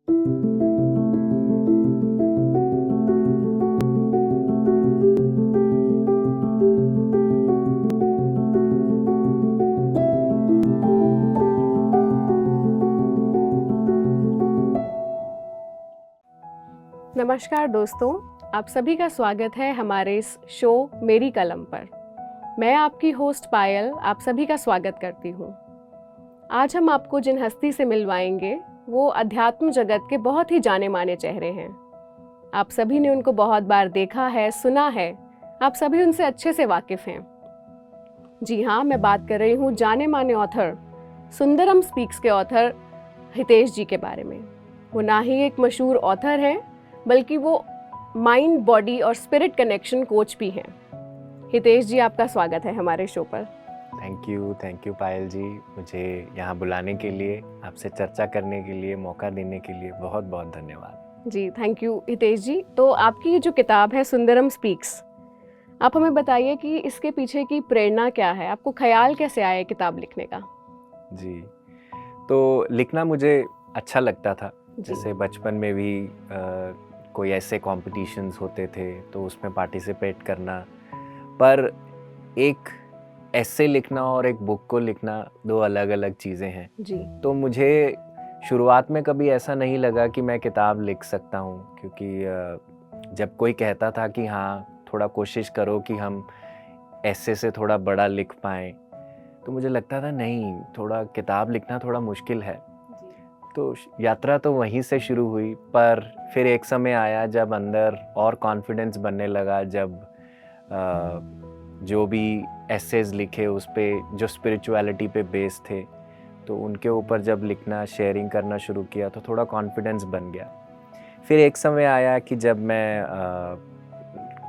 नमस्कार दोस्तों, आप सभी का स्वागत है हमारे इस शो मेरी कलम पर। मैं आपकी होस्ट पायल आप सभी का स्वागत करती हूँ। आज हम आपको जिन हस्ती से मिलवाएंगे वो अध्यात्म जगत के बहुत ही जाने माने चेहरे हैं। आप सभी ने उनको बहुत बार देखा है, सुना है, आप सभी उनसे अच्छे से वाकिफ़ हैं। जी हाँ, मैं बात कर रही हूँ जाने माने ऑथर सुंदरम स्पीक्स के ऑथर हितेश जी के बारे में। वो ना ही एक मशहूर ऑथर हैं बल्कि वो माइंड, बॉडी और स्पिरिट कनेक्शन कोच भी हैं। हितेश जी, आपका स्वागत है हमारे शो पर। थैंक यू पायल जी, मुझे यहाँ बुलाने के लिए, आपसे चर्चा करने के लिए, मौका देने के लिए बहुत बहुत धन्यवाद। जी थैंक यू हितेश जी। तो आपकी ये जो किताब है सुंदरम स्पीक्स, आप हमें बताइए कि इसके पीछे की प्रेरणा क्या है? आपको ख्याल कैसे आया किताब लिखने का? जी, तो लिखना मुझे अच्छा लगता था। जैसे बचपन में भी कोई ऐसे कॉम्पिटिशन्स होते थे तो उसमें पार्टिसिपेट करना, पर एक ऐसे लिखना और एक बुक को लिखना दो अलग अलग चीज़ें हैं जी। तो मुझे शुरुआत में कभी ऐसा नहीं लगा कि मैं किताब लिख सकता हूँ, क्योंकि जब कोई कहता था कि हाँ थोड़ा कोशिश करो कि हम ऐसे से थोड़ा बड़ा लिख पाएँ, तो मुझे लगता था नहीं, थोड़ा किताब लिखना थोड़ा मुश्किल है। तो यात्रा तो वहीं से शुरू हुई, पर फिर एक समय आया जब अंदर और कॉन्फिडेंस बनने लगा, जब जो भी एसेज लिखे उस पे जो स्पिरिचुअलिटी पे बेस थे, तो उनके ऊपर जब लिखना, शेयरिंग करना शुरू किया तो थोड़ा कॉन्फिडेंस बन गया। फिर एक समय आया कि जब मैं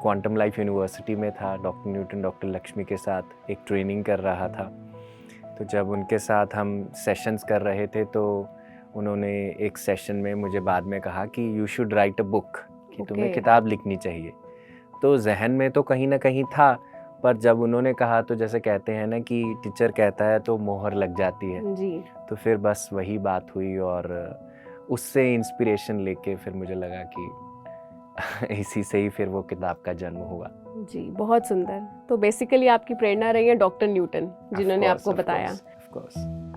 क्वांटम लाइफ यूनिवर्सिटी में था, डॉक्टर न्यूटन, डॉक्टर लक्ष्मी के साथ एक ट्रेनिंग कर रहा था। तो जब उनके साथ हम सेशंस कर रहे थे तो उन्होंने एक सेशन में मुझे बाद में कहा कि you should write a book, कि तुम्हें किताब लिखनी चाहिए। तो जहन में तो कहीं ना कहीं था, पर जब उन्होंने कहा तो जैसे कहते हैं ना कि टीचर कहता है तो मोहर लग जाती है जी। तो फिर बस वही बात हुई और उससे इंस्पिरेशन लेके फिर मुझे लगा कि इसी से ही फिर वो किताब का जन्म हुआ। जी, बहुत सुंदर। तो बेसिकली आपकी प्रेरणा रही है डॉक्टर न्यूटन, जिन्होंने आपको बताया।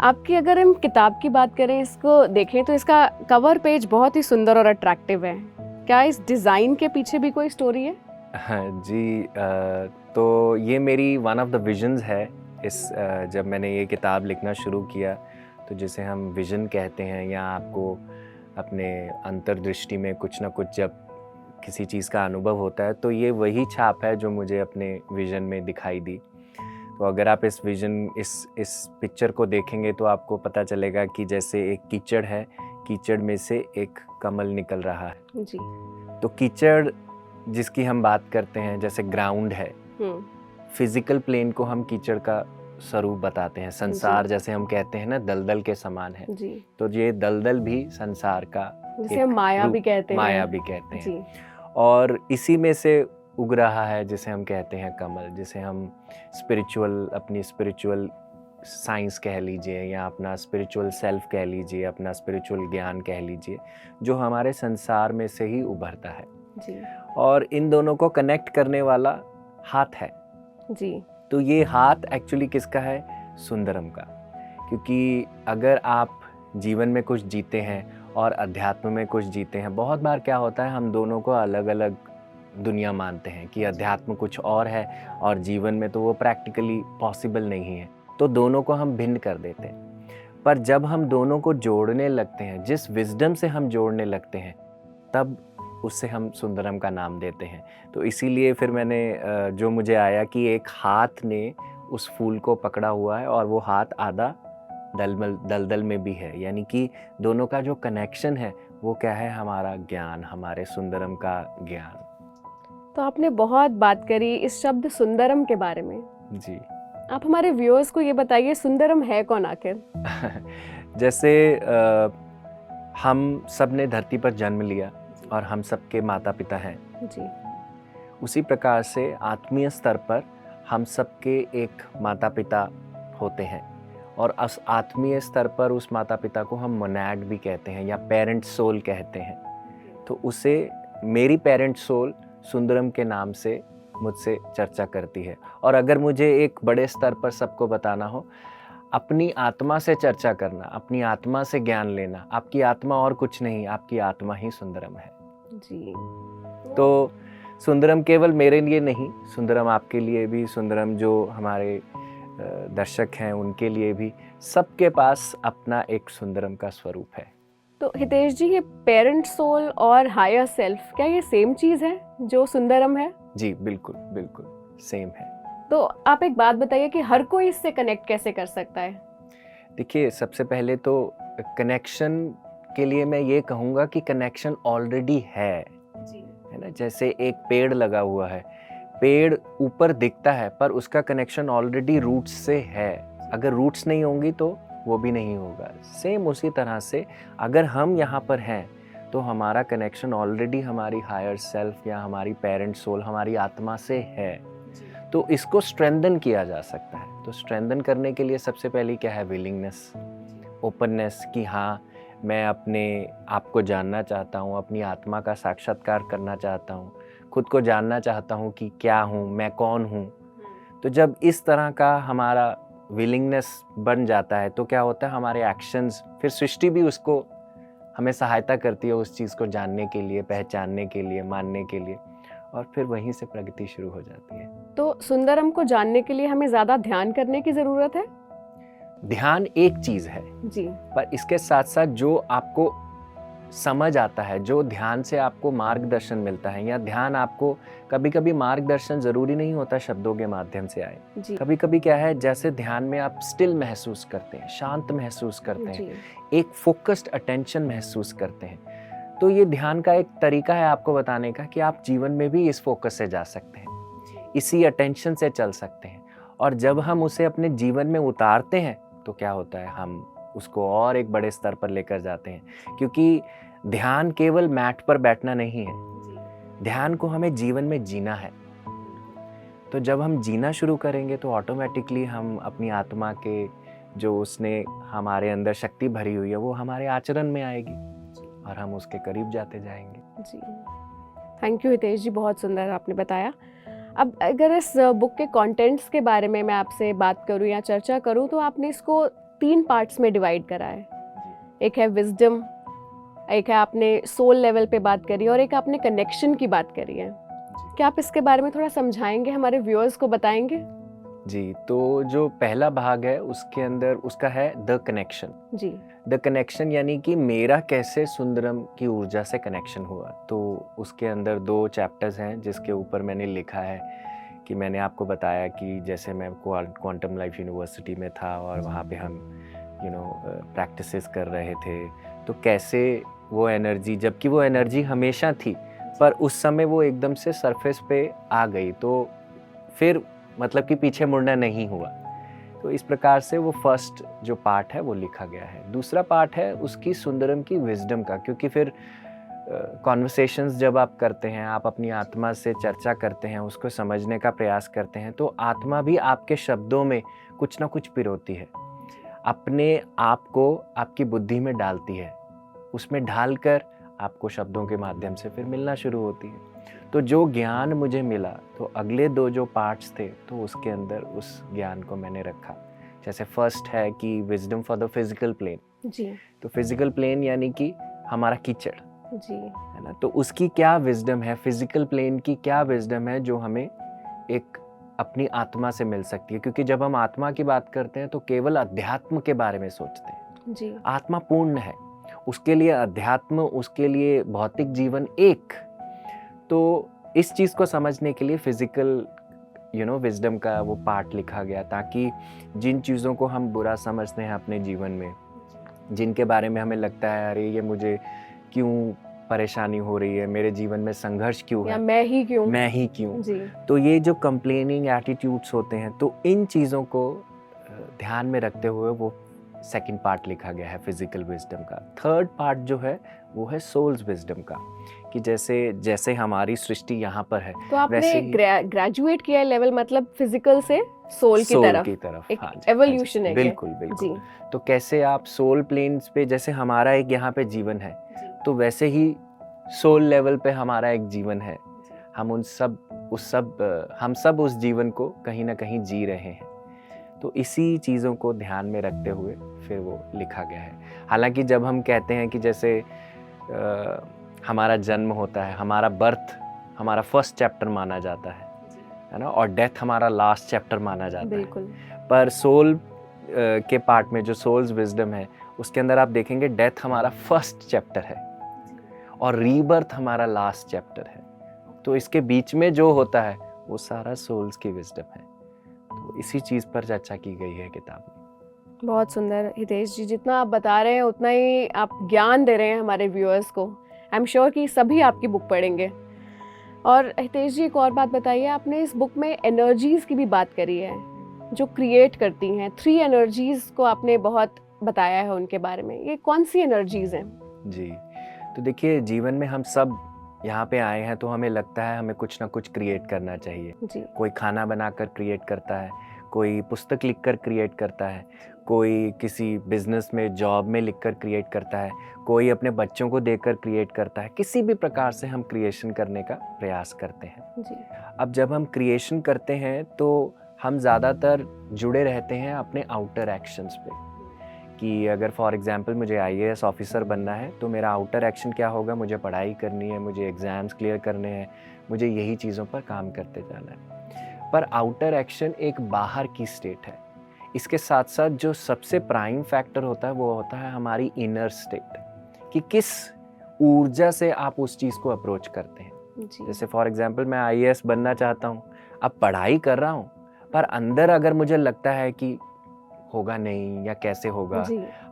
आपकी अगर हम किताब की बात करें, इसको देखें तो इसका कवर पेज बहुत ही सुंदर और अट्रैक्टिव है। क्या इस डिज़ाइन के पीछे भी कोई स्टोरी है? हाँ जी, तो ये मेरी वन ऑफ द विजन्स है। जब मैंने ये किताब लिखना शुरू किया तो जिसे हम विजन कहते हैं, या आपको अपने अंतर्दृष्टि में कुछ ना कुछ जब किसी चीज़ का अनुभव होता है, तो ये वही छाप है जो मुझे अपने विजन में दिखाई दी। तो अगर आप इस पिक्चर को देखेंगे तो आपको पता चलेगा कि जैसे एक कीचड़ है, कीचड़ में से एक कमल निकल रहा है। जी। तो कीचड़ जिसकी हम बात करते हैं, जैसे ग्राउंड है, फिजिकल प्लेन को हम कीचड़ का स्वरूप बताते हैं। संसार जैसे हम कहते हैं ना, दलदल के समान है जी। तो ये दलदल भी संसार का, जिसे माया भी कहते हैं जी। और इसी में से उग रहा है जिसे हम कहते हैं कमल, जिसे हम अपनी स्पिरिचुअल साइंस कह लीजिए, या अपना स्पिरिचुअल सेल्फ कह लीजिए, अपना स्पिरिचुअल ज्ञान कह लीजिए, जो हमारे संसार में से ही उभरता है जी। और इन दोनों को कनेक्ट करने वाला हाथ है जी। तो ये हाथ एक्चुअली किसका है? सुंदरम का। क्योंकि अगर आप जीवन में कुछ जीते हैं और अध्यात्म में कुछ जीते हैं, बहुत बार क्या होता है, हम दोनों को अलग अलग दुनिया मानते हैं कि अध्यात्म कुछ और है और जीवन में तो वो प्रैक्टिकली पॉसिबल नहीं है, तो दोनों को हम भिन्न कर देते हैं। पर जब हम दोनों को जोड़ने लगते हैं, जिस विजडम से हम जोड़ने लगते हैं, तब उससे हम सुंदरम का नाम देते हैं। तो इसीलिए फिर मैंने जो मुझे आया कि एक हाथ ने उस फूल को पकड़ा हुआ है और वो हाथ आधा दलदल में भी है, यानी कि दोनों का जो कनेक्शन है वो क्या है? हमारा ज्ञान, हमारे सुंदरम का ज्ञान। तो आपने बहुत बात करी इस शब्द सुंदरम के बारे में जी। आप हमारे व्यूअर्स को ये बताइए, सुंदरम है कौन आखिर? जैसे हम सब ने धरती पर जन्म लिया और हम सबके माता पिता हैं जी। उसी प्रकार से आत्मीय स्तर पर हम सबके एक माता पिता होते हैं, और आत्मीय स्तर पर उस माता पिता को हम मोनैड भी कहते हैं या पेरेंट सोल कहते हैं। तो उसे मेरी पेरेंट सोल सुंदरम के नाम से मुझसे चर्चा करती है। और अगर मुझे एक बड़े स्तर पर सबको बताना हो, अपनी आत्मा से चर्चा करना, अपनी आत्मा से ज्ञान लेना, आपकी आत्मा और कुछ नहीं, आपकी आत्मा ही सुंदरम है जी। तो सुंदरम केवल मेरे लिए नहीं, सुंदरम आपके लिए भी, सुंदरम जो हमारे दर्शक हैं उनके लिए भी, सबके पास अपना एक सुंदरम का स्वरूप है। तो हितेश जी, ये पेरेंट सोल और हायर सेल्फ, क्या ये सेम चीज़ है जो सुंदरम है? जी बिल्कुल बिल्कुल सेम है। तो आप एक बात बताइए कि हर कोई इससे कनेक्ट कैसे कर सकता है? देखिए, सबसे पहले तो कनेक्शन के लिए मैं ये कहूँगा कि कनेक्शन ऑलरेडी है ना। जैसे एक पेड़ लगा हुआ है, पेड़ ऊपर दिखता है पर उसका कनेक्शन ऑलरेडी रूट्स से है। अगर रूट्स नहीं होंगी तो वो भी नहीं होगा। सेम उसी तरह से अगर हम यहाँ पर हैं तो हमारा कनेक्शन ऑलरेडी हमारी हायर सेल्फ या हमारी पेरेंट सोल, हमारी आत्मा से है। तो इसको स्ट्रेंथन किया जा सकता है। तो स्ट्रेंथन करने के लिए सबसे पहले क्या है? विलिंगनेस, ओपननेस, कि हाँ मैं अपने आप को जानना चाहता हूँ, अपनी आत्मा का साक्षात्कार करना चाहता हूँ, खुद को जानना चाहता हूँ कि क्या हूँ, मैं कौन हूँ। तो जब इस तरह का हमारा विलिंगनेस बन जाता है तो क्या होता है, हमारे एक्शंस, फिर सृष्टि भी उसको हमें सहायता करती है उस चीज़ को जानने के लिए, पहचानने के लिए, मानने के लिए, और फिर वहीं से प्रगति शुरू हो जाती है। तो सुंदरम को जानने के लिए हमें ज़्यादा ध्यान करने की ज़रूरत है? ध्यान एक चीज़ है जी। पर इसके साथ साथ जो आपको समझ आता है, जो ध्यान से आपको मार्गदर्शन मिलता है, या ध्यान आपको, कभी कभी मार्गदर्शन ज़रूरी नहीं होता शब्दों के माध्यम से आए। कभी कभी क्या है, जैसे ध्यान में आप स्टिल महसूस करते हैं, शांत महसूस करते हैं, एक फोकस्ड अटेंशन महसूस करते हैं, तो ये ध्यान का एक तरीका है आपको बताने का कि आप जीवन में भी इस फोकस से जा सकते हैं, इसी अटेंशन से चल सकते हैं। और जब हम उसे अपने जीवन में उतारते हैं तो क्या होता है, हम उसको और एक बड़े स्तर पर लेकर जाते हैं। क्योंकि ध्यान केवल मैट पर बैठना नहीं है, ध्यान को हमें जीवन में जीना है। तो जब हम जीना शुरू करेंगे तो ऑटोमेटिकली हम अपनी आत्मा के, जो उसने हमारे अंदर शक्ति भरी हुई है, वो हमारे आचरण में आएगी और हम उसके करीब जाते जाएंगे। जी, थैंक यू हितेश जी, बहुत सुंदर आपने बताया। अब अगर इस बुक के कंटेंट्स के बारे में मैं आपसे बात करूं या चर्चा करूं, तो आपने इसको 3 पार्ट्स में डिवाइड करा है। एक है विजडम, एक है आपने सोल लेवल पे बात करी, और एक आपने कनेक्शन की बात करी है। क्या आप इसके बारे में थोड़ा समझाएंगे, हमारे व्यूअर्स को बताएंगे? जी, तो जो पहला भाग है उसके अंदर उसका है द कनेक्शन। जी, द कनेक्शन यानी कि मेरा कैसे सुंदरम की ऊर्जा से कनेक्शन हुआ। तो उसके अंदर 2 चैप्टर्स हैं जिसके ऊपर मैंने लिखा है कि मैंने आपको बताया कि जैसे मैं क्वांटम लाइफ यूनिवर्सिटी में था और वहाँ पे हम प्रैक्टिसेस कर रहे थे, तो कैसे वो एनर्जी, जबकि वो एनर्जी हमेशा थी पर उस समय वो एकदम से सरफेस पे आ गई, तो फिर मतलब कि पीछे मुड़ना नहीं हुआ। तो इस प्रकार से वो फर्स्ट जो पार्ट है वो लिखा गया है। दूसरा पार्ट है उसकी सुंदरम की विजडम का, क्योंकि फिर कॉन्वर्सेशंस जब आप करते हैं, आप अपनी आत्मा से चर्चा करते हैं, उसको समझने का प्रयास करते हैं, तो आत्मा भी आपके शब्दों में कुछ ना कुछ पिरोती है, अपने आप को आपकी बुद्धि में डालती है, उसमें ढालकर आपको शब्दों के माध्यम से फिर मिलना शुरू होती है। तो जो ज्ञान मुझे मिला, तो अगले 2 जो पार्ट्स थे तो उसके अंदर उस ज्ञान को मैंने रखा। जैसे फर्स्ट है कि wisdom for the physical plane. जी, तो फिजिकल प्लेन यानी कि हमारा कीचड़, जी, है ना, तो उसकी क्या विजडम है, फिजिकल प्लेन की क्या विजडम है जो हमें एक अपनी आत्मा से मिल सकती है। क्योंकि जब हम आत्मा की बात करते हैं तो केवल अध्यात्म के बारे में सोचते हैं। जी, आत्मा पूर्ण है, उसके लिए अध्यात्म, उसके लिए भौतिक जीवन एक। तो इस चीज़ को समझने के लिए फिजिकल विजडम का वो पार्ट लिखा गया, ताकि जिन चीज़ों को हम बुरा समझते हैं अपने जीवन में, जिनके बारे में हमें लगता है अरे ये मुझे क्यों परेशानी हो रही है, मेरे जीवन में संघर्ष क्यों या है, मैं ही क्यों। जी, तो ये जो कंप्लेनिंग एटीट्यूड्स होते हैं, तो इन चीज़ों को ध्यान में रखते हुए वो सेकंड पार्ट लिखा गया है फिजिकल विजडम का। थर्ड पार्ट जो है वो है सोल्स विजडम का, कि जैसे जैसे हमारी सृष्टि यहाँ पर है तो आपने वैसे ही ग्रेजुएट किया लेवल, मतलब फिजिकल से सोल की तरफ एक हाँ जी, एवोल्यूशन हाँ जी, है बिल्कुल जी। बिल्कुल। तो कैसे आप सोल प्लेन्स पे, जैसे हमारा एक यहाँ पे जीवन है, तो वैसे ही सोल लेवल पे हमारा एक जीवन है। हम हम सब उस जीवन को कहीं ना कहीं जी रहे हैं। तो इसी चीज़ों को ध्यान में रखते हुए फिर वो लिखा गया है। हालांकि जब हम कहते हैं कि जैसे हमारा जन्म होता है, हमारा बर्थ हमारा फर्स्ट चैप्टर माना जाता है ना, और डेथ हमारा लास्ट चैप्टर माना जाता है, पर सोल के पार्ट में जो सोल्स विजडम है उसके अंदर आप देखेंगे डेथ हमारा फर्स्ट चैप्टर है और रीबर्थ हमारा लास्ट चैप्टर है। तो इसके बीच में जो होता है वो सारा सोल्स की विजडम है। तो इसी चीज़ पर चर्चा की गई है किताब में। बहुत सुंदर हितेश जी, जितना आप बता रहे हैं उतना ही आप ज्ञान दे रहे हैं हमारे व्यूअर्स को। आई एम श्योर कि सभी आपकी बुक पढ़ेंगे। और हितेश जी, एक और बात बताइए, आपने इस बुक में एनर्जीज़ की भी बात करी है जो क्रिएट करती हैं। 3 एनर्जीज़ को आपने बहुत बताया है उनके बारे में। ये कौन सी एनर्जीज़ हैं? जी, तो देखिए जीवन में हम सब यहाँ पे आए हैं तो हमें लगता है हमें कुछ ना कुछ क्रिएट करना चाहिए जी। कोई खाना बनाकर क्रिएट करता है, कोई पुस्तक लिखकर क्रिएट करता है, कोई किसी बिजनेस में जॉब में लिखकर क्रिएट करता है, कोई अपने बच्चों को देकर क्रिएट करता है। किसी भी प्रकार से हम क्रिएशन करने का प्रयास करते हैं जी। अब जब हम क्रिएशन करते हैं तो हम ज़्यादातर जुड़े रहते हैं अपने आउटर एक्शंस पे, कि अगर फॉर एग्जांपल मुझे आईएएस ऑफिसर बनना है तो मेरा आउटर एक्शन क्या होगा, मुझे पढ़ाई करनी है, मुझे एग्ज़ाम्स क्लियर करने हैं, मुझे यही चीज़ों पर काम करते जाना है। पर आउटर एक्शन एक बाहर की स्टेट है। इसके साथ साथ जो सबसे प्राइम फैक्टर होता है वो होता है हमारी इनर स्टेट, कि किस ऊर्जा से आप उस चीज़ को अप्रोच करते हैं। जैसे फॉर एग्जांपल मैं आईएएस बनना चाहता हूँ, अब पढ़ाई कर रहा हूँ, पर अंदर अगर मुझे लगता है कि होगा नहीं या कैसे होगा,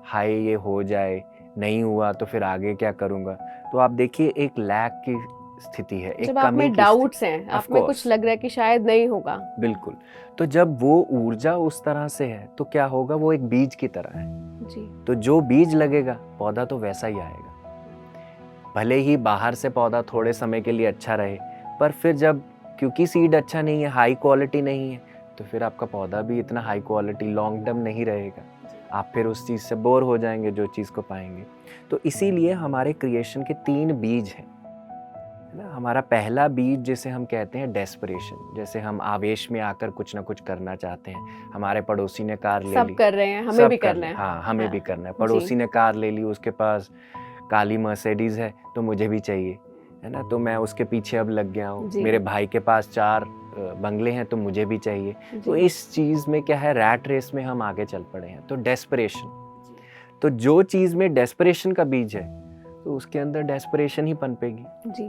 हाय ये हो जाए, नहीं हुआ तो फिर आगे क्या करूँगा, तो आप देखिए एक लैक की स्थिति है, एक कमी की डाउट्स हैं, आप में कुछ लग रहा है कि शायद नहीं होगा। बिल्कुल। तो जब वो ऊर्जा उस तरह से है तो क्या होगा, वो एक बीज की तरह है जी। तो जो बीज लगेगा पौधा तो वैसा ही आएगा। भले ही बाहर से पौधा थोड़े समय के लिए अच्छा रहे, पर फिर जब, क्योंकि सीड अच्छा नहीं है, हाई क्वालिटी नहीं है, तो फिर आपका पौधा भी इतना हाई क्वालिटी लॉन्ग टर्म नहीं रहेगा। आप फिर उस चीज़ से बोर हो जाएंगे जो चीज़ को पाएंगे। तो इसीलिए हमारे क्रिएशन के 3 बीज हैं, है ना। हमारा पहला बीज जिसे हम कहते हैं डेस्परेशन, जैसे हम आवेश में आकर कुछ ना कुछ करना चाहते हैं। हमारे पड़ोसी ने कार ले ली, सब कर रहे हैं, हमें भी करना है। हाँ, हमें भी करना है। पड़ोसी ने कार ले ली, उसके पास काली मर्सिडीज है तो मुझे भी चाहिए, है ना, तो मैं उसके पीछे अब लग गया हूँ। मेरे भाई के पास 4 बंगले हैं तो मुझे भी चाहिए। तो इस चीज़ में क्या है, रैट रेस में हम आगे चल पड़े हैं। तो डेस्परेशन, तो जो चीज़ में डेस्परेशन का बीज है तो उसके अंदर डेस्परेशन ही पनपेगी जी,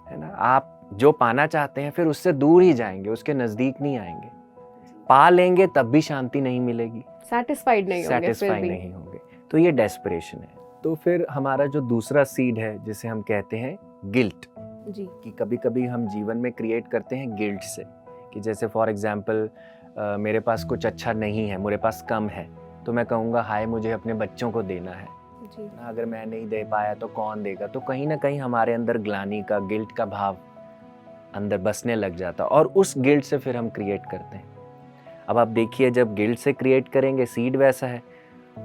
है ना। आप जो पाना चाहते हैं फिर उससे दूर ही जाएंगे, उसके नज़दीक नहीं आएंगे। पा लेंगे तब भी शांति नहीं मिलेगी, सेटिस्फाइड नहीं होंगे। तो ये डेस्परेशन है। तो फिर हमारा जो दूसरा सीड है जिसे हम कहते हैं गिल्ट, जी, कि कभी कभी हम जीवन में क्रिएट करते हैं गिल्ट से, कि जैसे फॉर एग्जांपल मेरे पास कुछ अच्छा नहीं है, मेरे पास कम है, तो मैं कहूँगा हाय मुझे अपने बच्चों को देना है जी। ना, अगर मैं नहीं दे पाया तो कौन देगा। तो कहीं ना कहीं हमारे अंदर ग्लानि का, गिल्ट का भाव अंदर बसने लग जाता, और उस गिल्ट से फिर हम क्रिएट करते हैं। अब आप देखिए, जब गिल्ट से क्रिएट करेंगे, सीड वैसा है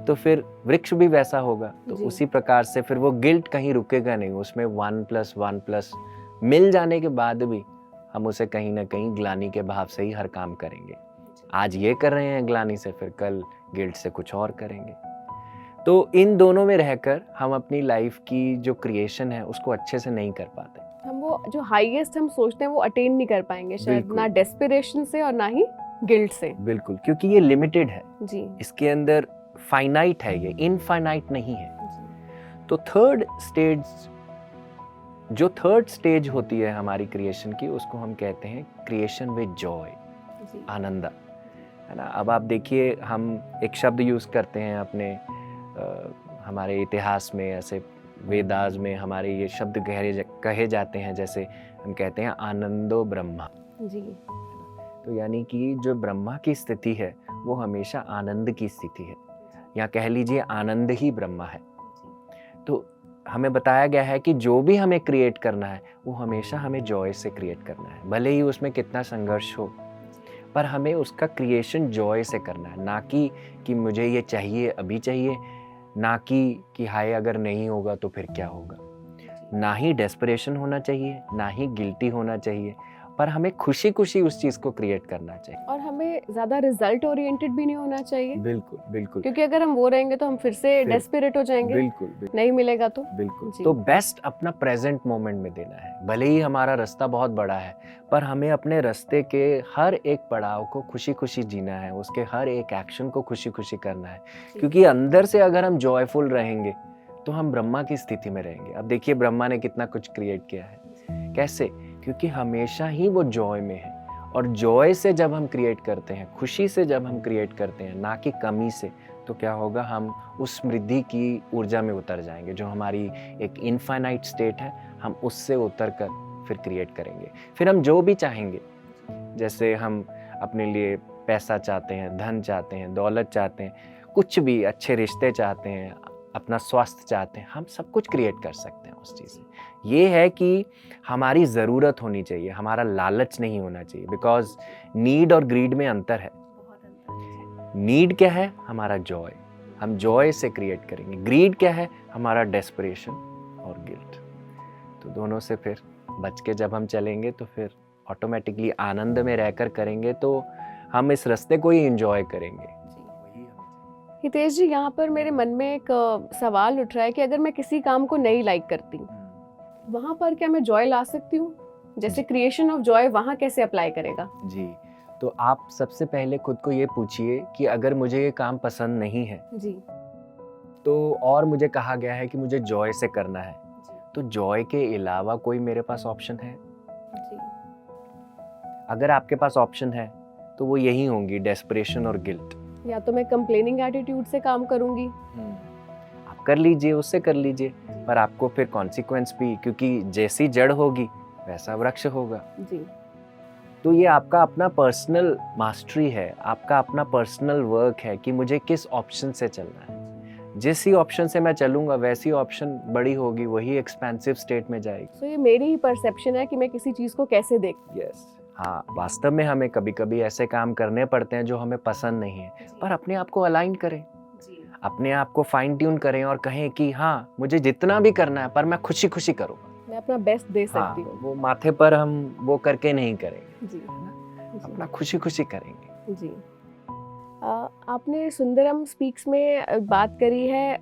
तो फिर वृक्ष भी वैसा होगा। तो उसी प्रकार से फिर वो गिल्ट कहीं रुकेगा नहीं, उसमें 1+1+ मिल जाने के बाद भी हम उसे कहीं ना कहीं ग्लानि के भाव से ही हर काम करेंगे। आज ये कर रहे हैं ग्लानि से, फिर कल गिल्ट से कुछ और करेंगे। तो इन दोनों में रहकर हम अपनी लाइफ की जो क्रिएशन है उसको अच्छे से नहीं कर पाते। हम वो जो हाईएस्ट हम सोचते हैं वो अटेन नहीं कर पाएंगे शायद, ना डेस्पिरेशन से और ना ही गिल्ट से। बिल्कुल, क्योंकि ये लिमिटेड है जी, इसके अंदर फाइनाइट है, ये इनफाइनाइट नहीं है। तो थर्ड स्टेज होती है हमारी क्रिएशन की, उसको हम कहते हैं क्रिएशन विद जॉय, आनंदा, है ना। अब आप देखिए, हम एक शब्द यूज करते हैं अपने हमारे इतिहास में, ऐसे वेदास में हमारे ये शब्द कहे जाते हैं, जैसे हम कहते हैं आनंदो ब्रह्मा जी। तो यानी कि जो ब्रह्मा की स्थिति है वो हमेशा आनंद की स्थिति है। या कह लीजिए आनंद ही ब्रह्मा है। तो हमें बताया गया है कि जो भी हमें क्रिएट करना है वो हमेशा हमें जॉय से क्रिएट करना है, भले ही उसमें कितना संघर्ष हो, पर हमें उसका क्रिएशन जॉय से करना है। ना कि मुझे ये चाहिए अभी चाहिए, ना कि हाय अगर नहीं होगा तो फिर क्या होगा। ना ही डेस्परेशन होना चाहिए, ना ही गिल्टी होना चाहिए, पर हमें खुशी खुशी उस चीज़ को क्रिएट करना चाहिए। और हमें ज़्यादा रिजल्ट ओरिएंटेड भी नहीं होना चाहिए, बिल्कुल बिल्कुल, क्योंकि अगर हम वो रहेंगे तो हम फिर से डेस्परेट हो जाएंगे। बिल्कुल बिल्कुल, नहीं मिलेगा तो बिल्कुल। जी। तो बेस्ट अपना प्रेजेंट मोमेंट में देना है। भले ही हमारा रास्ता बहुत बड़ा है, पर हमें अपने रास्ते के हर एक पड़ाव को खुशी खुशी जीना है, उसके हर एक एक्शन को खुशी खुशी करना है। क्योंकि अंदर से अगर हम जॉयफुल रहेंगे तो हम ब्रह्मा की स्थिति में रहेंगे। अब देखिए ब्रह्मा ने कितना कुछ क्रिएट किया है, कैसे? क्योंकि हमेशा ही वो जॉय में है। और जॉय से जब हम क्रिएट करते हैं, खुशी से जब हम क्रिएट करते हैं, ना कि कमी से, तो क्या होगा, हम उस समृद्धि की ऊर्जा में उतर जाएंगे। जो हमारी एक इनफाइनाइट स्टेट है, हम उससे उतर कर फिर क्रिएट करेंगे। फिर हम जो भी चाहेंगे, जैसे हम अपने लिए पैसा चाहते हैं, धन चाहते हैं, दौलत चाहते हैं, कुछ भी अच्छे रिश्ते चाहते हैं, अपना स्वास्थ्य चाहते हैं, हम सब कुछ क्रिएट कर सकते हैं उस चीज़ से। ये है कि हमारी ज़रूरत होनी चाहिए, हमारा लालच नहीं होना चाहिए। बिकॉज नीड और ग्रीड में अंतर है। नीड क्या है? हमारा जॉय, हम जॉय से क्रिएट करेंगे। ग्रीड क्या है? हमारा डेस्परेशन और गिल्ट। तो दोनों से फिर बच के जब हम चलेंगे तो फिर ऑटोमेटिकली आनंद में रहकर करेंगे, तो हम इस रास्ते को ही एंजॉय करेंगे। हितेश जी, यहाँ पर मेरे मन में एक सवाल उठ रहा है कि अगर मैं किसी काम को नहीं लाइक करती, वहाँ पर क्या मैं जॉय ला सकती हूँ? जैसे क्रिएशन ऑफ जॉय वहाँ कैसे अप्लाई करेगा? जी, तो आप सबसे पहले खुद को ये पूछिए कि अगर मुझे ये काम पसंद नहीं है जी, तो, और मुझे कहा गया है कि मुझे जॉय से करना है, तो जॉय के अलावा कोई मेरे पास ऑप्शन है? जी, अगर आपके पास ऑप्शन है तो वो यही होंगी, डेस्परेशन और गिल्ट। या तो मैं कंप्लेनिंग एटीट्यूड से काम करूंगी। आप कर लीजिए, उससे कर लीजिए, पर आपको फिर कॉन्सिक्वेंस भी, क्योंकि जैसी जड़ होगी वैसा वृक्ष होगा। जी, तो ये आपका अपना पर्सनल मास्टरी है, आपका अपना पर्सनल वर्क है कि मुझे किस ऑप्शन से चलना है। जिस ही ऑप्शन से मैं चलूंगा वैसी ऑप्शन बड़ी होगी, वही एक्सपेंसिव स्टेट में जाएगी। तो ये मेरी ही परसेप्शन है कि मैं किसी चीज को कैसे देख। यस, हाँ, वास्तव में हमें कभी कभी ऐसे काम करने पड़ते हैं जो हमें पसंद नहीं है, पर अपने आप को अलाइन करें, अपने आप को फाइन ट्यून करें और कहें कि हाँ, मुझे जितना भी करना है पर मैं खुशी खुशी करूँगा। मैं अपना बेस्ट दे हाँ, सकती हूँ। वो माथे पर हम वो करके नहीं करेंगे, जी, अपना खुशी खुशी करेंगे। जी। आपने सुंदरम स्पीक्स में बात करी है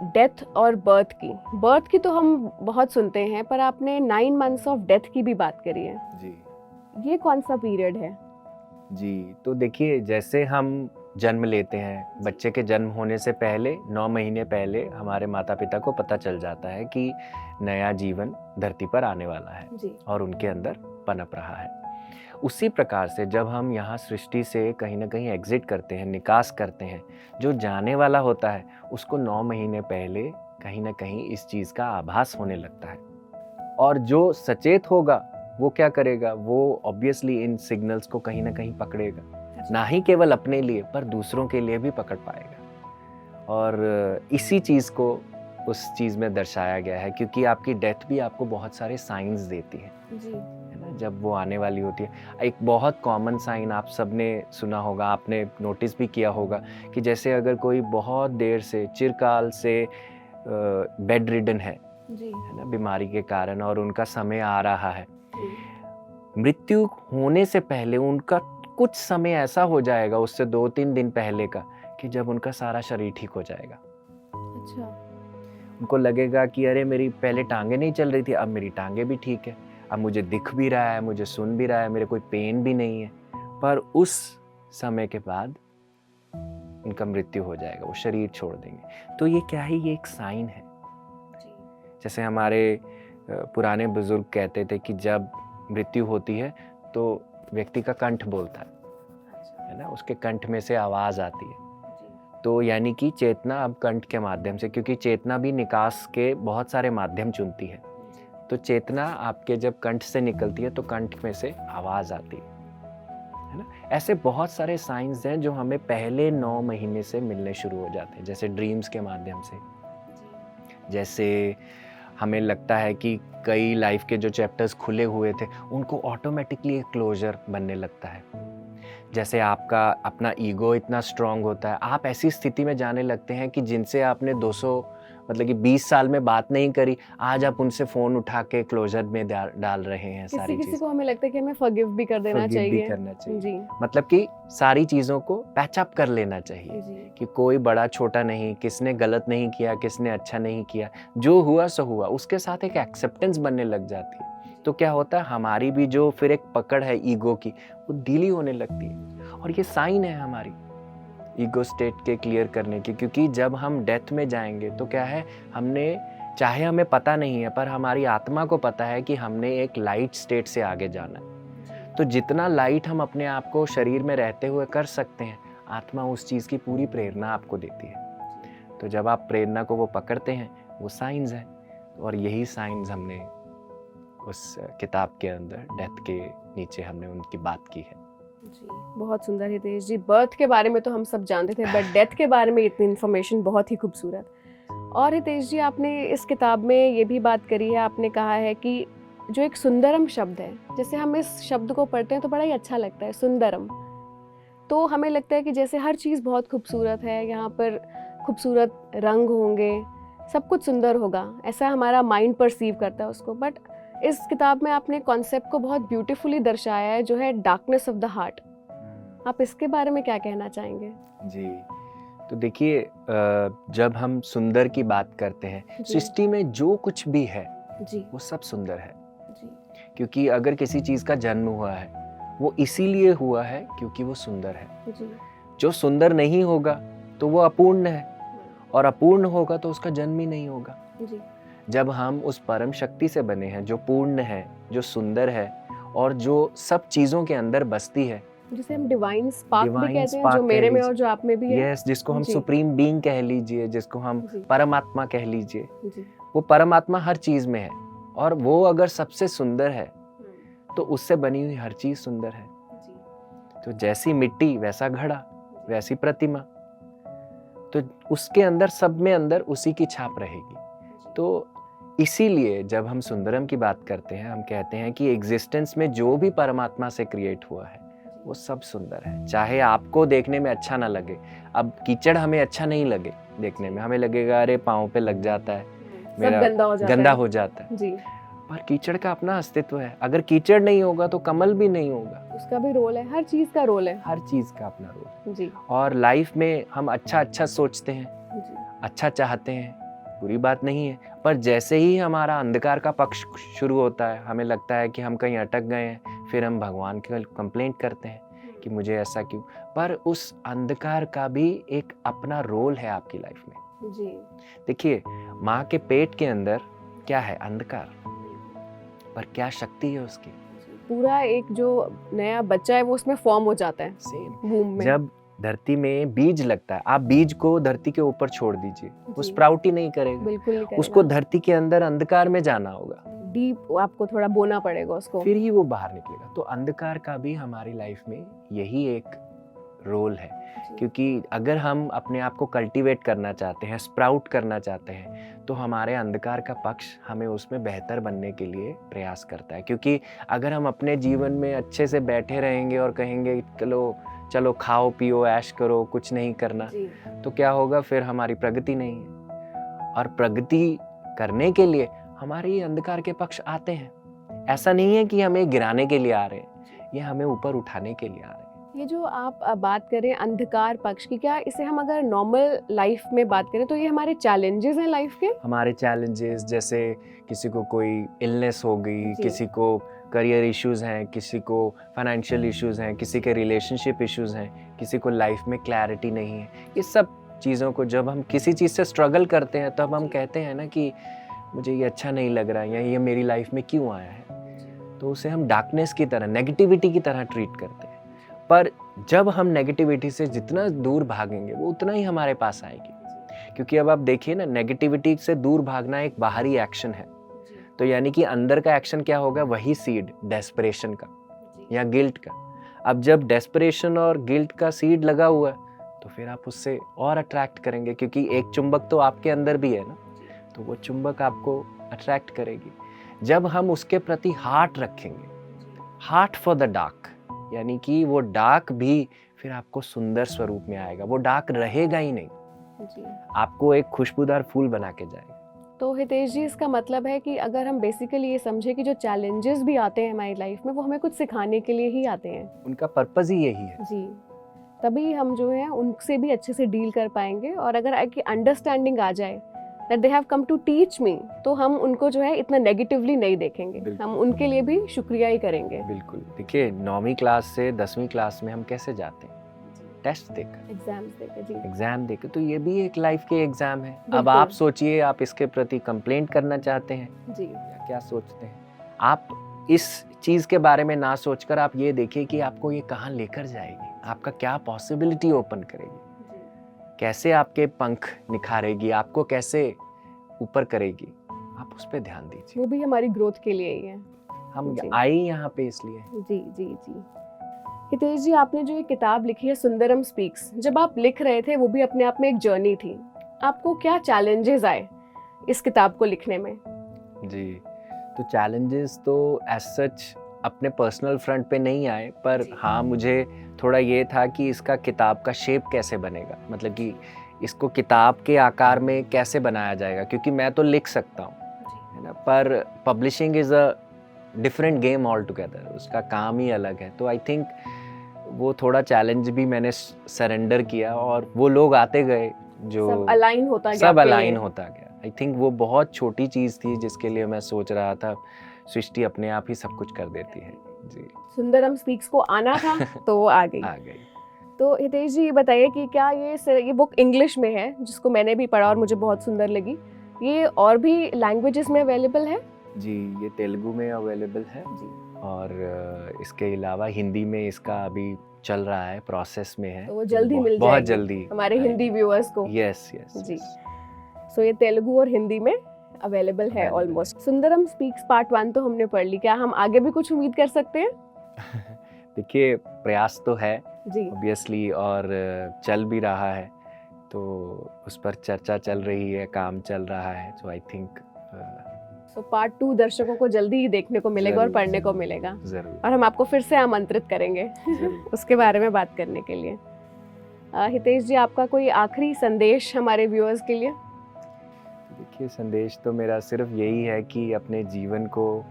डेथ और बर्थ की। बर्थ की तो हम बहुत सुनते हैं, पर आपने 9 मंथ्स ऑफ डेथ की भी बात करी है। जी ये कौन सा पीरियड है? जी, तो देखिए, जैसे हम जन्म लेते हैं, बच्चे के जन्म होने से पहले 9 महीने पहले हमारे माता पिता को पता चल जाता है कि नया जीवन धरती पर आने वाला है जी, और उनके अंदर पनप रहा है। उसी प्रकार से जब हम यहाँ सृष्टि से कहीं ना कहीं एग्जिट करते हैं, निकास करते हैं, जो जाने वाला होता है उसको 9 महीने पहले कहीं ना कहीं इस चीज़ का आभास होने लगता है। और जो सचेत होगा वो क्या करेगा? वो ऑब्वियसली इन सिग्नल्स को कहीं ना कहीं पकड़ेगा, ना ही केवल अपने लिए पर दूसरों के लिए भी पकड़ पाएगा। और इसी चीज़ को उस चीज़ में दर्शाया गया है, क्योंकि आपकी डेथ भी आपको बहुत सारे साइंस देती है, जी, है ना, जब वो आने वाली होती है। एक बहुत कॉमन साइन आप सबने सुना होगा, आपने नोटिस भी किया होगा कि जैसे अगर कोई बहुत देर से, चिरकाल से बेड रिडन है जी, ना, बीमारी के कारण, और उनका समय आ रहा है, जी, मृत्यु होने से पहले उनका कुछ समय ऐसा हो जाएगा, उससे 2-3 दिन पहले का, कि जब उनका सारा शरीर ठीक हो जाएगा। अच्छा, उनको लगेगा कि अरे मेरी पहले टांगे नहीं चल रही थी, अब मेरी टांगे भी ठीक है, अब मुझे दिख भी रहा है, मुझे सुन भी रहा है, मेरे कोई पेन भी नहीं है। पर उस समय के बाद उनका मृत्यु हो जाएगा, वो शरीर छोड़ देंगे। तो ये क्या है? ये एक साइन है। जैसे हमारे पुराने बुजुर्ग कहते थे कि जब मृत्यु होती है तो व्यक्ति का कंठ बोलता है ना, उसके कंठ में से आवाज़ आती है। तो यानी कि चेतना अब कंठ के माध्यम से, क्योंकि चेतना भी निकास के बहुत सारे माध्यम चुनती है, तो चेतना आपके जब कंठ से निकलती है तो कंठ में से आवाज़ आती है है ना। ऐसे बहुत सारे साइंस हैं जो हमें पहले 9 महीने से मिलने शुरू हो जाते हैं, जैसे ड्रीम्स के माध्यम से। जैसे हमें लगता है कि कई लाइफ के जो चैप्टर्स खुले हुए थे उनको ऑटोमेटिकली एक क्लोजर बनने लगता है। जैसे आपका अपना ईगो इतना स्ट्रांग होता है, आप ऐसी स्थिति में जाने लगते हैं कि जिनसे आपने 200 मतलब कि 20 साल में बात नहीं करी, आज आप उनसे फ़ोन उठा के क्लोजर में डाल रहे हैं सारी किसी चीज़। को हमें लगता है कि हमें फॉरगिव भी कर देना Forgive भी चाहिए। करना चाहिए। जी मतलब कि सारी चीज़ों को पैच अप कर लेना चाहिए जी कि कोई बड़ा छोटा नहीं, किसने गलत नहीं किया, किसने अच्छा नहीं किया, जो हुआ सो हुआ। उसके साथ एक एक्सेप्टेंस बनने लग जाती है। तो क्या होता है, हमारी भी जो फिर एक पकड़ है ईगो की, वो ढीली होने लगती है। और ये साइन है हमारी ईगो स्टेट के क्लियर करने की, क्योंकि जब हम डेथ में जाएंगे तो क्या है, हमने चाहे हमें पता नहीं है पर हमारी आत्मा को पता है कि हमने एक लाइट स्टेट से आगे जाना है। तो जितना लाइट हम अपने आप को शरीर में रहते हुए कर सकते हैं, आत्मा उस चीज़ की पूरी प्रेरणा आपको देती है। तो जब आप प्रेरणा को वो पकड़ते हैं, वो साइंस है। और यही साइंस हमने उस किताब के अंदर डेथ के नीचे हमने उनकी बात की है। जी बहुत सुंदर हितेश जी। बर्थ के बारे में तो हम सब जानते थे, बट डेथ के बारे में इतनी इन्फॉर्मेशन बहुत ही खूबसूरत। और हितेश जी, आपने इस किताब में ये भी बात करी है, आपने कहा है कि जो एक सुंदरम शब्द है, जैसे हम इस शब्द को पढ़ते हैं तो बड़ा ही अच्छा लगता है, सुंदरम। तो हमें लगता है कि जैसे हर चीज़ बहुत खूबसूरत है, यहाँ पर खूबसूरत रंग होंगे, सब कुछ सुंदर होगा, ऐसा हमारा माइंड परसीव करता है उसको। बट इस किताब में आपने कॉन्सेप्ट को बहुत ब्यूटीफुली दर्शाया है, जो है डार्कनेस ऑफ द हार्ट। आप इसके बारे में क्या कहना चाहेंगे? जी, तो देखिए, जब हम सुंदर की बात करते हैं, जी। सृष्टि में जो कुछ भी है जी वो सब सुंदर है। जी क्योंकि अगर किसी चीज़ का जन्म हुआ है, वो इसीलिए हुआ है क्योंकि वो सुंदर है। जी जो सुंदर नहीं होगा तो वो अपूर्ण है, और अपूर्ण होगा तो उसका जन्म ही नहीं होगा। जी जब हम उस परम शक्ति से बने हैं, जो पूर्ण है, जो सुंदर है, और जो सब चीज़ों के अंदर बसती है, जिसे हम डिवाइन स्पार्क भी Divine कहते हैं, spark जो कह मेरे में लीजिए। और जो आप में भी है। यस, जिसको हम जी। सुप्रीम बीइंग कह लीजिए, जिसको हम जी परमात्मा कह लीजिए, जी वो परमात्मा हर चीज़ में है। और वो अगर सबसे सुंदर है तो उससे बनी हुई हर चीज़ सुंदर है। जी तो जैसी मिट्टी वैसा घड़ा, वैसी प्रतिमा, तो उसके अंदर, सब में अंदर उसी की छाप रहेगी। तो इसीलिए जब हम सुंदरम की बात करते हैं, हम कहते हैं कि एग्जिस्टेंस में जो भी परमात्मा से क्रिएट हुआ है वो सब सुंदर है। चाहे आपको देखने में अच्छा ना लगे, अब कीचड़ हमें अच्छा नहीं लगे देखने में, हमें लगेगा अरे पाँव पे लग जाता है, सब मेरा गंदा हो जाता है। जी, पर कीचड़ का अपना अस्तित्व है। अगर कीचड़ नहीं होगा तो कमल भी नहीं होगा। उसका भी रोल है, हर चीज का रोल है। हर चीज का अपना रोल। जी और लाइफ में हम अच्छा सोचते हैं, जी अच्छा चाहते हैं, बुरी बात नहीं है। पर जैसे ही हमारा अंधकार का पक्ष शुरू होता है, हमें लगता है कि हम कहीं अटक गए हैं, फिर हम भगवान की कंप्लेंट करते हैं कि मुझे ऐसा क्यों। पर उस अंधकार का भी एक अपना रोल है आपकी लाइफ में। जी देखिए, माँ के पेट के अंदर क्या है? अंधकार। पर क्या शक्ति है उसकी? पूरा एक जो नया बच्चा है वो उसमें फॉर्म हो जाता है सेम। वूम में। जब धरती में बीज लगता है, आप बीज को धरती के ऊपर छोड़ दीजिए, वो जी। स्प्राउट ही नहीं करेगा। बिल्कुल नहीं करेगा। उसको धरती के अंदर अंधकार में जाना होगा, डीप आपको थोड़ा बोना पड़ेगा उसको। फिर ही वो बाहर निकलेगा। तो अंधकार का भी हमारी लाइफ में यही एक रोल है। क्योंकि अगर हम अपने आप को कल्टीवेट करना चाहते हैं, स्प्राउट करना चाहते हैं, तो हमारे अंधकार का पक्ष हमें उसमें बेहतर बनने के लिए प्रयास करता है। क्योंकि अगर हम अपने जीवन में अच्छे से बैठे रहेंगे और कहेंगे चलो खाओ पियो ऐश करो, कुछ नहीं करना, जी तो क्या होगा? फिर हमारी प्रगति नहीं है। और प्रगति करने के लिए हमारे ये अंधकार के पक्ष आते हैं। ऐसा नहीं है कि हमें गिराने के लिए आ रहे हैं, ये हमें ऊपर उठाने के लिए आ रहे हैं। ये जो आप बात करें अंधकार पक्ष की, क्या इसे हम अगर नॉर्मल लाइफ में बात करें तो ये हमारे चैलेंजेस हैं लाइफ के? हमारे चैलेंजेस, जैसे किसी को कोई इलनेस हो गई, जी। किसी को करियर इश्यूज हैं, किसी को फाइनेंशियल इश्यूज हैं, किसी के रिलेशनशिप इश्यूज हैं, किसी को लाइफ में क्लैरिटी नहीं है। ये सब चीज़ों को जब हम किसी चीज़ से स्ट्रगल करते हैं तब हम कहते हैं ना कि मुझे ये अच्छा नहीं लग रहा है, या ये मेरी लाइफ में क्यों आया है। तो उसे हम डार्कनेस की तरह, नेगेटिविटी की तरह ट्रीट करते हैं। पर जब हम नेगेटिविटी से जितना दूर भागेंगे वो उतना ही हमारे पास आएगी। क्योंकि अब आप देखिए ना, नेगेटिविटी से दूर भागना एक बाहरी एक्शन है, तो यानी कि अंदर का एक्शन क्या होगा? वही सीड डेस्परेशन का या गिल्ट का। अब जब डेस्परेशन और गिल्ट का सीड लगा हुआ है तो फिर आप उससे और अट्रैक्ट करेंगे, क्योंकि एक चुंबक तो आपके अंदर भी है ना, तो वो चुंबक आपको अट्रैक्ट करेगी। जब हम उसके प्रति हार्ट रखेंगे, हार्ट फॉर द डार्क, यानी कि वो डार्क भी फिर आपको सुंदर स्वरूप में आएगा, वो डार्क रहेगा ही नहीं, जी। आपको एक खुशबूदार फूल बना के जाएगा। तो हितेश जी, इसका मतलब है कि अगर हम बेसिकली ये समझे कि जो चैलेंजेस भी आते हैं हमारी लाइफ में वो हमें कुछ सिखाने के लिए ही आते हैं। उनका पर्पस ही यही है। जी, तभी हम जो है उनसे भी अच्छे से डील कर पाएंगे, और अगर एक अंडरस्टैंडिंग आ जाए that they have come to teach me, तो हम उनको जो है इतना नेगेटिवली नहीं देखेंगे, हम उनके लिए भी शुक्रिया ही करेंगे। बिल्कुल। देखिए 9वीं क्लास से 10वीं क्लास में हम कैसे जाते हैं, टेस्ट देकर, एग्जाम्स देकर। जी, एग्जाम देकर, तो ये भी एक लाइफ के एग्जाम है। अब बिल्कुल। आप सोचिए, आप इसके प्रति कंप्लेंट करना चाहते हैं जी, या क्या सोचते हैं? आप इस चीज के बारे में ना सोचकर आप ये देखिए कि आपको ये कहाँ लेकर जाएगी, आपका क्या पॉसिबिलिटी ओपन करेगी, कैसे आपके पंख निखारेगी, आपको कैसे ऊपर करेगी, आप उस पर ध्यान दीजिए। वो भी हमारी ग्रोथ के लिए ही है। हम जी। आए यहाँ पे इसलिए। जी जी जी। हितेश जी, आपने जो ये किताब लिखी है सुंदरम स्पीक्स, जब आप लिख रहे थे वो भी अपने आप में एक जर्नी थी, आपको क्या चैलेंजेस आए इस किताब को लिखने में? जी, तो चैलेंजेस तो एज सच अपने पर्सनल फ्रंट पे नहीं आए, पर हाँ मुझे थोड़ा ये था कि इसका किताब का शेप कैसे बनेगा, मतलब कि इसको किताब के आकार में कैसे बनाया जाएगा, क्योंकि मैं तो लिख सकता हूँ, है ना, पर publishing is a different game all together, उसका काम ही अलग है। तो आई थिंक वो थोड़ा चैलेंज भी मैंने सरेंडर किया, और वो लोग आते गए जो सब अलाइन होता गया, सब आपके अलाइन लिए। होता गया। आई थिंक वो बहुत छोटी चीज़ थी जिसके लिए मैं सोच रहा था, सृष्टि अपने आप ही सब कुछ कर देती है। जी, सुंदरम स्पीक्स को आना था तो वो आ गई। आ गई। तो हितेश जी, ये बताइए कि क्या ये बुक इंग्लिश में है, जिसको मैंने भी पढ़ा और मुझे बहुत सुंदर लगी, ये और भी लैंग्वेजेस में अवेलेबल है? जी, ये तेलुगु में अवेलेबल है जी। और इसके अलावा हिंदी में इसका अभी चल रहा है, प्रोसेस में है, तो वो जल्दी मिल बहुत जाएगी जल्दी हमारे हिंदी व्यूअर्स को। यस यस जी। सो ये तेलुगु और हिंदी में अवेलेबल है Available almost. Sundaram speaks part 1 तो हमने पढ़ ली, क्या हम आगे भी कुछ उम्मीद कर सकते हैं? देखिए प्रयास तो है जी ऑब्वियसली, और चल भी रहा है, तो उस पर चर्चा चल रही है, काम चल रहा है। सो आई थिंक सो पार्ट 2 दर्शकों को जल्दी ही देखने को मिलेगा और जरूर, पढ़ने को मिलेगा, जरूर और हम आपको फिर से आमंत्रित करेंगे जरूर। उसके बारे में बात करने के लिए। हितेश जी, आपका कोई आखिरी संदेश हमारे व्यूअर्स के लिए? देखिए संदेश तो मेरा सिर्फ यही है कि अपने जीवन को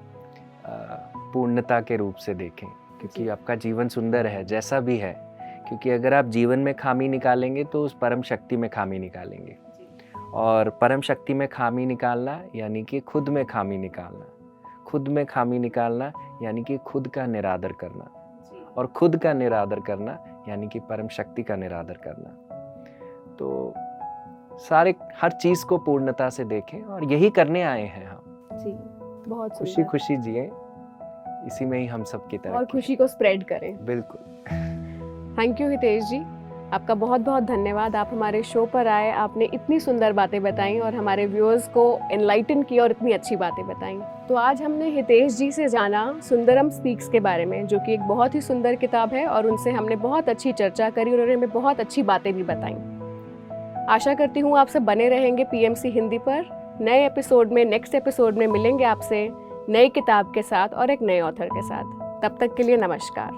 पूर्णता के रूप से देखें, क्योंकि आपका जीवन सुंदर है जैसा भी है, क्योंकि अगर आप जीवन में खामी निकालेंगे तो उस परम शक्ति में खामी निकालेंगे, और परम शक्ति में खामी निकालना यानी कि खुद में खामी निकालना, खुद में खामी निकालना यानी कि खुद का निरादर करना, और खुद का निरादर करना यानी कि परम शक्ति का निरादर करना। तो हर चीज को पूर्णता से देखें, और यही करने आए हैं हम। जी, बहुत खुशी सुंदर। खुशी जिए, इसी में ही हम सब की तरह और खुशी को स्प्रेड करें। बिल्कुल। थैंक यू हितेश जी, आपका बहुत बहुत धन्यवाद। आप हमारे शो पर आए, आपने इतनी सुंदर बातें बताई और हमारे व्यूअर्स को एनलाइटन किया और इतनी अच्छी बातें बताई। तो आज हमने हितेश जी से जाना सुंदरम स्पीक्स के बारे में, जो कि एक बहुत ही सुंदर किताब है, और उनसे हमने बहुत अच्छी चर्चा करी और उन्होंने हमें बहुत अच्छी बातें भी बताई। आशा करती हूँ आप सब बने रहेंगे पीएमसी हिंदी पर। नए एपिसोड में, नेक्स्ट एपिसोड में मिलेंगे आपसे नई किताब के साथ और एक नए ऑथर के साथ। तब तक के लिए नमस्कार।